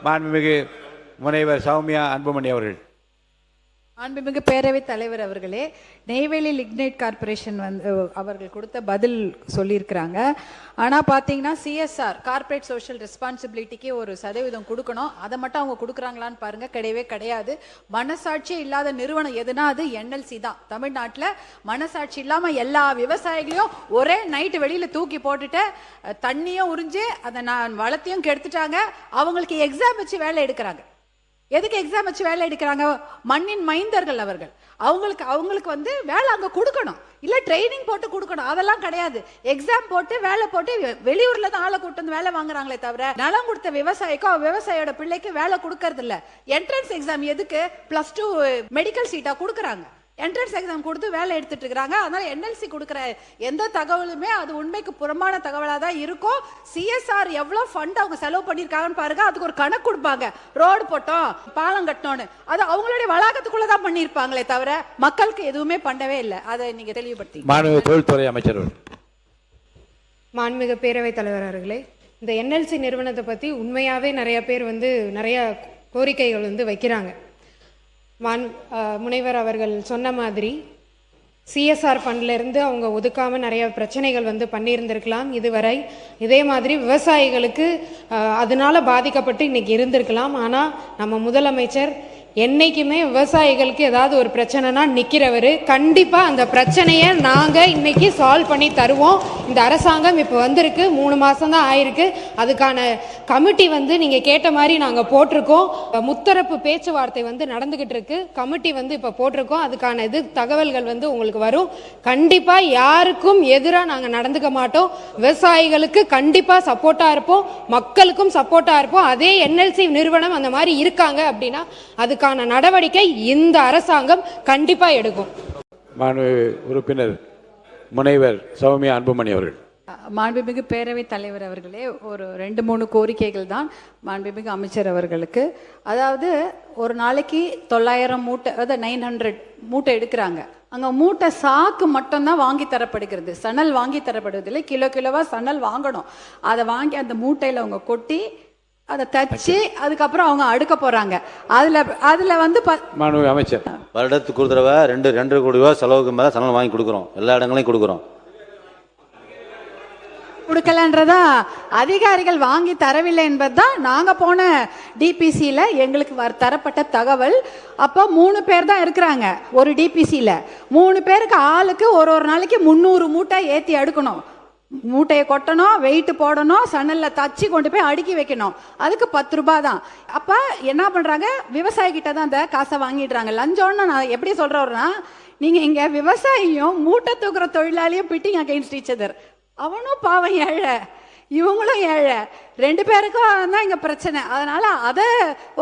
மாண்புமிகு முனைவர் சௌமியா அன்புமணி அவர்கள். மாண்புமிகு பேரவைத் தலைவர் அவர்களே, நெய்வேலி லிக்னைட் கார்பரேஷன் அவர்கள் கொடுத்த பதில் சொல்லியிருக்கிறாங்க. ஆனால் பார்த்தீங்கன்னா சிஎஸ்ஆர் கார்பரேட் சோஷியல் ரெஸ்பான்சிபிலிட்டிக்கு ஒரு சதவீதம் கொடுக்கணும். அதை மட்டும் அவங்க கொடுக்குறாங்களான்னு பாருங்க, கிடையவே கிடையாது. மனசாட்சி இல்லாத நிறுவனம் எதுனா அது என்எல்சி தான். தமிழ்நாட்டில் மனசாட்சி இல்லாமல் எல்லா விவசாயிகளையும் ஒரே நைட்டு வெளியில் தூக்கி போட்டுட்டு தண்ணியும் உறிஞ்சு அதை வளத்தையும் கெடுத்துட்டாங்க. அவங்களுக்கு எக்ஸாம் வச்சு வேலை எடுக்கிறாங்க. எதுக்கு எக்ஸாம் வச்சு வேலை எடுக்கிறாங்க? மண்ணின் மைந்தர்கள் அவர்கள். அவங்களுக்கு வந்து வேலை அங்க கொடுக்கணும், இல்ல ட்ரைனிங் போட்டு கொடுக்கணும். அதெல்லாம் கிடையாது. எக்ஸாம் போட்டு வேலை போட்டு வெளியூர்ல தான் ஆளை கூட்டு வந்து வேலை வாங்குறாங்களே தவிர நலம் கொடுத்த விவசாயிக்கும் விவசாயியோட பிள்ளைக்கு வேலை கொடுக்கறது இல்ல. என்ட்ரன்ஸ் எக்ஸாம் எதுக்கு? +2 மெடிக்கல் சீட்டா கொடுக்குறாங்க. என்ட்ரன்ஸ் எக்ஸாம் கொடுத்து வேலை எடுத்துட்டு இருக்காங்க. அதனால என்எல்சி கொடுக்குற எந்த தகவலுமே அது உண்மைக்கு புறம்பான தகவலாக தான் இருக்கும். சிஎஸ்ஆர் எவ்வளவு ஃபண்ட் அவங்க செலவு பண்ணியிருக்காங்கன்னு பாருங்க. அதுக்கு ஒரு கணக்கு கொடுப்பாங்க. ரோடு போட்டோம், பாலம் கட்டணும்னு. அது அவங்களுடைய வளாகத்துக்குள்ள தான் பண்ணியிருப்பாங்களே தவிர மக்களுக்கு எதுவுமே பண்ணவே இல்லை. அதை நீங்க தெளிவுபடுத்தி. மாண்புமிகு தொழில்துறை அமைச்சர். மாண்புமிகு பேரவைத் தலைவர் அவர்களே, இந்த என்எல்சி நிறுவனத்தை பற்றி உண்மையாகவே நிறைய பேர் வந்து நிறைய கோரிக்கைகள் வந்து வைக்கிறாங்க. முனைவர் அவர்கள் சொன்ன மாதிரி சிஎஸ்ஆர் ஃபண்ட்லேருந்து அவங்க ஒதுக்காமல் நிறைய பிரச்சனைகள் வந்து பண்ணியிருந்திருக்கலாம் இதுவரை. இதே மாதிரி விவசாயிகளுக்கு அதனால பாதிக்கப்பட்டு இன்னைக்கு இருந்திருக்கலாம். ஆனால் நம்ம முதலமைச்சர் என்னைக்குமே விவசாயிகளுக்கு ஏதாவது ஒரு பிரச்சனைனா நிற்கிறவர். கண்டிப்பாக அந்த பிரச்சனையை நாங்கள் இன்னைக்கு சால்வ் பண்ணி தருவோம். இந்த அரசாங்கம் இப்போ வந்திருக்கு, 3 மாதம் தான் ஆயிருக்கு. அதுக்கான கமிட்டி வந்து நீங்கள் கேட்ட மாதிரி நாங்கள் போட்டிருக்கோம். முத்தரப்பு பேச்சுவார்த்தை வந்து நடந்துகிட்டு இருக்கு. கமிட்டி வந்து இப்போ போட்டிருக்கோம். அதுக்கான தகவல்கள் வந்து உங்களுக்கு வரும். கண்டிப்பாக யாருக்கும் எதிராக நாங்கள் நடந்துக்க மாட்டோம். விவசாயிகளுக்கு கண்டிப்பாக சப்போர்ட்டாக இருப்போம், மக்களுக்கும் சப்போர்ட்டாக இருப்போம். அதே என்எல்சி நிறுவனம் அந்த மாதிரி இருக்காங்க அப்படின்னா அதுக்கு நடவடிக்கை இந்த அரசாங்கம் கண்டிப்பா எடுக்கும். மாண்புமிகு உறுப்பினர் முனைவர் சௌமியா அன்புமணி அவர்கள். மாண்புமிகு பேரவைத் தலைவர் அவர்களே, ஒரு 2-3 கோரிக்கைகள் தான் மாண்புமிகு அமைச்சர் அவர்களுக்கு. அதாவது ஒரு நாளைக்கு 900 மூட்டை, அதாவது 900 மூட்டை எடுக்கிறாங்க. அங்க மூட்டை சாக்கு மட்டும்தான் வாங்கி தரப்படுகிறது, சணல் வாங்கி தரப்படுவதில்லை. கிலோவா சணல் வாங்கணும். அதை வாங்கி அந்த மூட்டையில அவங்க கொட்டி அதை தச்சு அதுக்கப்புறம் அவங்க அடுக்க போறாங்க. அதுல வந்து அமைச்சர் வருடத்துக்கு ஒரு தடவை 2 கோடி ரூபாய் செலவுக்கு மேல சணல் வாங்கி கொடுக்குறோம். எல்லா இடங்களையும் கொடுக்குறோம். கொடுக்கலன்றதா அதிகாரிகள் வாங்கி தரவில்லை என்பதுதான் நாங்க போன டிபிசியில எங்களுக்கு தரப்பட்ட தகவல். அப்ப 3 பேர் தான் இருக்கிறாங்க ஒரு டிபிசியில. 3 பேருக்கு ஆளுக்கு ஒரு நாளைக்கு 300 மூட்டை ஏத்தி அடுக்கணும். மூட்டையை கொட்டணும், வெயிட் போடணும், சணல்ல தச்சு கொண்டு போய் அடுக்கி வைக்கணும். அதுக்கு 10 ரூபாய் தான். அப்ப என்ன பண்றாங்க? விவசாயி கிட்ட தான் அந்த காசை வாங்கிடுறாங்க. லஞ்சம்னு நான் எப்படி சொல்றேன்னா, நீங்க இங்க விவசாயியும் மூட்டை தூக்குற தொழிலாளியும் பிட்டிங் அகைன்ஸ்ட் ஈச் அதர். அவனும் பாவம் ஏழை, இவங்களும் ஏழை, 2 பேருக்கும் தான் இங்க பிரச்சனை. அதனால அதை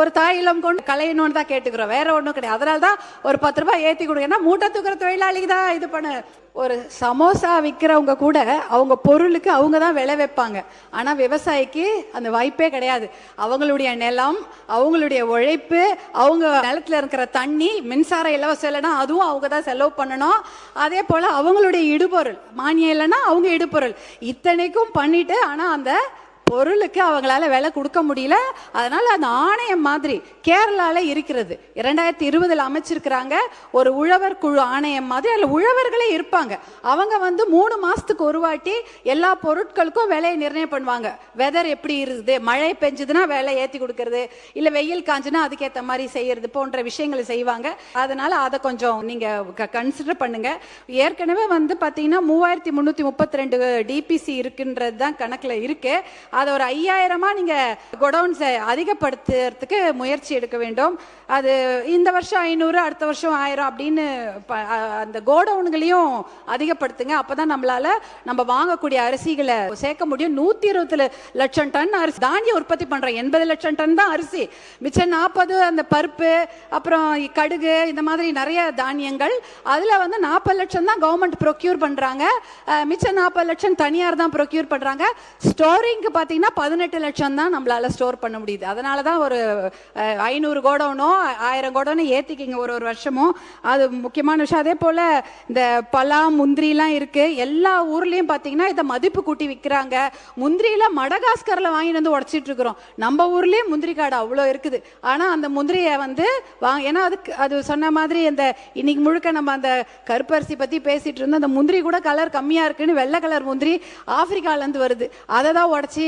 ஒரு தாயிலம் கொண்டு கலையணும்னு தான் கேட்டுக்கிறோம், வேற ஒன்றும் கிடையாது. அதனால தான் ஒரு 10 ரூபாய் ஏற்றி கொடுங்க. மூட்டை தூக்குற தொழிலாளிக்கு தான் இது பண்ண. ஒரு சமோசா விற்கிறவங்க கூட அவங்க பொருளுக்கு அவங்க தான் விலை வைப்பாங்க. ஆனால் விவசாயிக்கு அந்த வாய்ப்பே கிடையாது. அவங்களுடைய நிலம், அவங்களுடைய உழைப்பு, அவங்க நிலத்துல இருக்கிற தண்ணி, மின்சாரம் இலவசம் இல்லைன்னா அதுவும் அவங்க தான் செலவு பண்ணணும். அதே போல அவங்களுடைய இடுபொருள், மானியம் இல்லைன்னா அவங்க இடுபொருள், இத்தனைக்கும் பண்ணிட்டு ஆனால் அந்த பொருளுக்கு அவங்களால விலை கொடுக்க முடியல. அதனால அந்த ஆணையம் மாதிரி கேரளால இருக்கிறது, 2020 அமைச்சிருக்கிறாங்க ஒரு உழவர் குழு ஆணையம் மாதிரி. அதில் உழவர்களே இருப்பாங்க. அவங்க வந்து 3 மாசத்துக்கு ஒரு வாட்டி எல்லா பொருட்களுக்கும் விலையை நிர்ணயம் பண்ணுவாங்க. வெதர் எப்படி இருக்குது, மழை பெஞ்சதுன்னா விலை ஏற்றி கொடுக்கறது, இல்லை வெயில் காஞ்சுன்னா அதுக்கேற்ற மாதிரி செய்யறது போன்ற விஷயங்களை செய்வாங்க. அதனால அதை கொஞ்சம் நீங்க கன்சிடர் பண்ணுங்க. ஏற்கனவே வந்து பார்த்தீங்கன்னா 3332 டிபிசி இருக்குன்றது தான் கணக்கில் இருக்கு. அதை ஒரு 5000 நீங்க கோடவுன்ஸை அதிகப்படுத்துறதுக்கு முயற்சி எடுக்க வேண்டும். அது இந்த வருஷம் 500, அடுத்த வருஷம் 1000 அப்படின்னு அந்த கோடவுன்களையும் அதிகப்படுத்துங்க. அப்பதான் நம்மளால நம்ம வாங்கக்கூடிய அரிசிகளை சேர்க்க முடியும். 120 லட்சம் டன் அரிசி தானிய உற்பத்தி பண்றோம். 80 லட்சம் டன் தான் அரிசி, மிச்சம் 40 அந்த பருப்பு, அப்புறம் கடுகு, இந்த மாதிரி நிறைய தானியங்கள். அதுல வந்து 40 லட்சம் தான் கவர்மெண்ட் ப்ரொக்யூர் பண்றாங்க, மிச்சம் 40 லட்சம் தனியார் தான் ப்ரொக்யூர் பண்றாங்க. ஸ்டோரிங்க்கு பார்த்தீங்கன்னா 18 லட்சம் தான் நம்மளால ஸ்டோர் பண்ண முடியுது. அதனால தான் ஒரு 500 கோடவுனோ 1000 கோடவுனோ ஏற்றிக்கிங்க ஒரு வருஷமும். அது முக்கியமான விஷயம். அதே போல் இந்த பலா முந்திரிலாம் இருக்குது. எல்லா ஊர்லேயும் பார்த்தீங்கன்னா இதை மதிப்பு கூட்டி விற்கிறாங்க. முந்திரியில் மடகாஸ்கரில் வாங்கிட்டு வந்து உடச்சிட்டு இருக்கிறோம். நம்ம ஊர்லேயே முந்திரி காடு அவ்வளோ இருக்குது. ஆனால் அந்த முந்திரியை வந்து ஏன்னா அது சொன்ன மாதிரி இந்த இன்னைக்கு முழுக்க நம்ம அந்த கருப்பரிசி பற்றி பேசிட்டு இருந்தோம். அந்த முந்திரி கூட கலர் கம்மியாக இருக்குன்னு வெள்ளை கலர் முந்திரி ஆப்பிரிக்காலேருந்து வருது. அதை தான் உடச்சி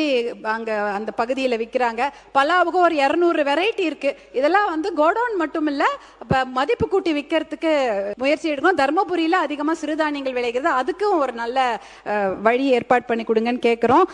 அங்கே அந்த பகுதியில் விற்கிறாங்க. பலாவுக்கு ஒரு 200 வெரைட்டி இருக்குது. இதெல்லாம் வந்து கோடவுன் மட்டும் இல்லை, இப்போ மதிப்பு கூட்டி விற்கிறதுக்கு முயற்சி எடுக்கணும். தர்மபுரியில் அதிகமாக சிறுதானியங்கள் விளைகிறது. அதுக்கும் ஒரு நல்ல வழி ஏற்பாடு பண்ணி கொடுங்கன்னு கேட்குறோம்.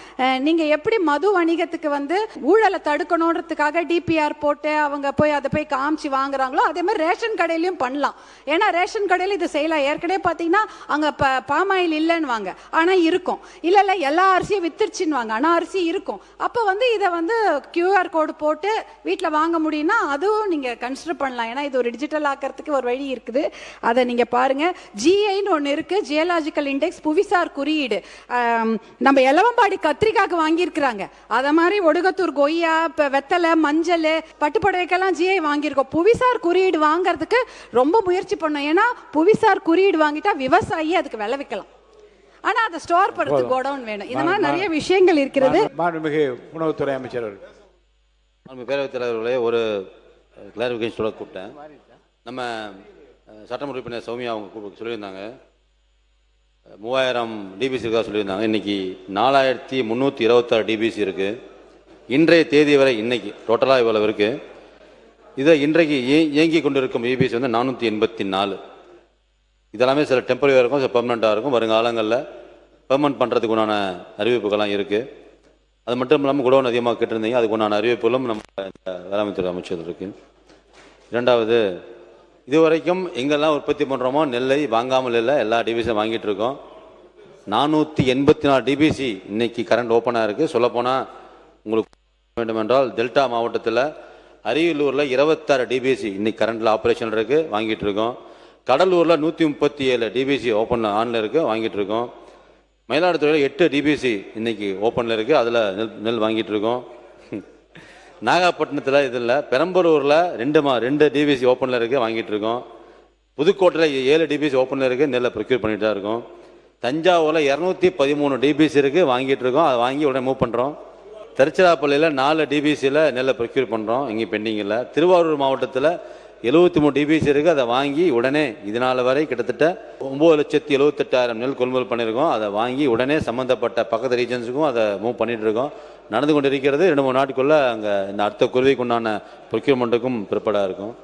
நீங்கள் எப்படி மது வணிகத்துக்கு வந்து ஊழலை தடுக்கணுன்றதுக்காக டிபிஆர் போட்டு அவங்க போய் அதை போய் காமிச்சு வாங்குறாங்களோ அதே மாதிரி ரேஷன் கடையிலையும் பண்ணலாம். ஏன்னா ரேஷன் கடையில் இது செய்யலாம். ஏற்கனவே பார்த்தீங்கன்னா அங்கே பாமாயில் இல்லைன்னு வாங்க, ஆனால் இருக்கும். இல்லை எல்லா அரிசியும் வித்துருச்சுன்னு வாங்க, ஆனால் அரிசி இருக்கும். அப்போ வந்து இதை வந்து QR கோடு போட்டு வீட்டில் வாங்க முடியும்னா அதுவும் நீங்கள் கன்சிடர் பண்ணலாம். ஏன்னா இது ஒரு டிஜிட்டல் ஆக்கிறதுக்கு ஒரு வழி இருக்குது. அதை நீங்கள் பாருங்கள். GIன்னு ஒன்று இருக்குது, ஜியலாஜிக்கல் இண்டெக்ஸ், புவிசார் குறியீடு. நம்ம எலவம்பாடி கத்திரிக்காய்க்கு வாங்கியிருக்கிறாங்க. அதை மாதிரி ஒடுகத்தூர் கொய்யா, இப்போ வெத்தலை, மஞ்சள், பட்டுப்புடவைக்கெல்லாம் GI வாங்கியிருக்கோம். புவிசார் குறியீடு வாங்கிறதுக்கு ரொம்ப முயற்சி பண்ணோம். ஏன்னா புவிசார் குறியீடு வாங்கிட்டா விவசாயி அதுக்கு விளை விற்கலாம். ஆனா அதை ஸ்டோர் பண்றது கோடவுன் வேணும். இந்த மாதிரி நிறைய விஷயங்கள் இருக்கிறது. மாண்புமிகு உணவுத்துறை அமைச்சர் அவர்கள். பேரவைத் தலைவர்களே, ஒரு கிளாரிஃபிகேஷனோட கூப்பிட்டேன். நம்ம சட்டமன்ற உறுப்பினர் சௌமியா அவங்க சொல்லியிருந்தாங்க 3000 டிபிசி இருக்கா சொல்லியிருந்தாங்க. இன்னைக்கு 4326 டிபிசி இருக்கு. இன்றைய தேதி வரை இன்னைக்கு டோட்டலாக இவ்வளவு இருக்கு. இதை இன்றைக்கு இயங்கி கொண்டிருக்கும் இபிசி வந்து 484. இதெல்லாமே சில டெம்பரரியாக இருக்கும், சில பெர்மனெண்ட்டாக இருக்கும். வருங்காலங்களில் பெர்மனெண்ட் பண்ணுறதுக்கு உண்டான அறிவிப்புகள்லாம் இருக்குது. அது மட்டும் இல்லாமல் குடோன் அதிகமாக கேட்டிருந்தீங்க, அதுக்கு உண்டான அறிவிப்புகளும் நம்ம வேளாண்மைத்துறை அமைச்சர் இருக்குது. இரண்டாவது, இதுவரைக்கும் எங்கெல்லாம் உற்பத்தி பண்ணுறோமோ நெல்லை வாங்காமல் இல்லை, எல்லா டிபிசியும் வாங்கிட்டு இருக்கோம். 484 டிபிசி இன்னைக்கு கரண்ட் ஓப்பனாக இருக்குது. சொல்லப்போனால் உங்களுக்கு வேண்டுமென்றால் டெல்டா மாவட்டத்தில் அரியலூரில் 26 டிபிசி இன்னைக்கு கரண்டில் ஆப்ரேஷன் இருக்குது, வாங்கிட்டு இருக்கோம். கடலூரில் 137 டிபிசி ஓப்பன் ஆனில் இருக்குது, வாங்கிட்டு இருக்கோம். மயிலாடுதுறையில் 8 டிபிசி இன்னைக்கு ஓப்பனில் இருக்குது, அதில் நெல் வாங்கிட்டு இருக்கோம். நாகப்பட்டினத்தில் இது இல்லை, பெரம்பலூரில் 2 டிபிசி ஓப்பனில் இருக்குது, வாங்கிட்டு இருக்கோம். புதுக்கோட்டையில் 7 டிபிசி ஓப்பனில் இருக்குது, நெல்லை ப்ரொக்யூர் பண்ணிட்டு தான் இருக்கோம். தஞ்சாவூரில் 213 டிபிசி இருக்குது, வாங்கிட்டு இருக்கோம். அதை வாங்கி உடனே மூவ் பண்ணுறோம். திருச்சிராப்பள்ளியில் 4 டிபிசியில் நெல்லை ப்ரொக்யூர் பண்ணுறோம், இங்கே பெண்டிங் இல்லை. திருவாரூர் மாவட்டத்தில் 73 டிபிசி இருக்குது, அதை வாங்கி உடனே இதனால் வரை கிட்டத்தட்ட 9,78,000 நெல் கொள்முதல் பண்ணியிருக்கோம். அதை வாங்கி உடனே சம்மந்தப்பட்ட பக்கத்து ரீஜன்ஸுக்கும் அதை மூவ் பண்ணிட்டு இருக்கோம். நடந்து கொண்டு இருக்கிறது. 2-3 நாட்டுக்குள்ளே அங்கே இந்த அடுத்த குருவிக்கு உண்டான ப்ரொக்யூர்மெண்ட்டுக்கும் ப்ரிப்பேர்டாக இருக்கும்.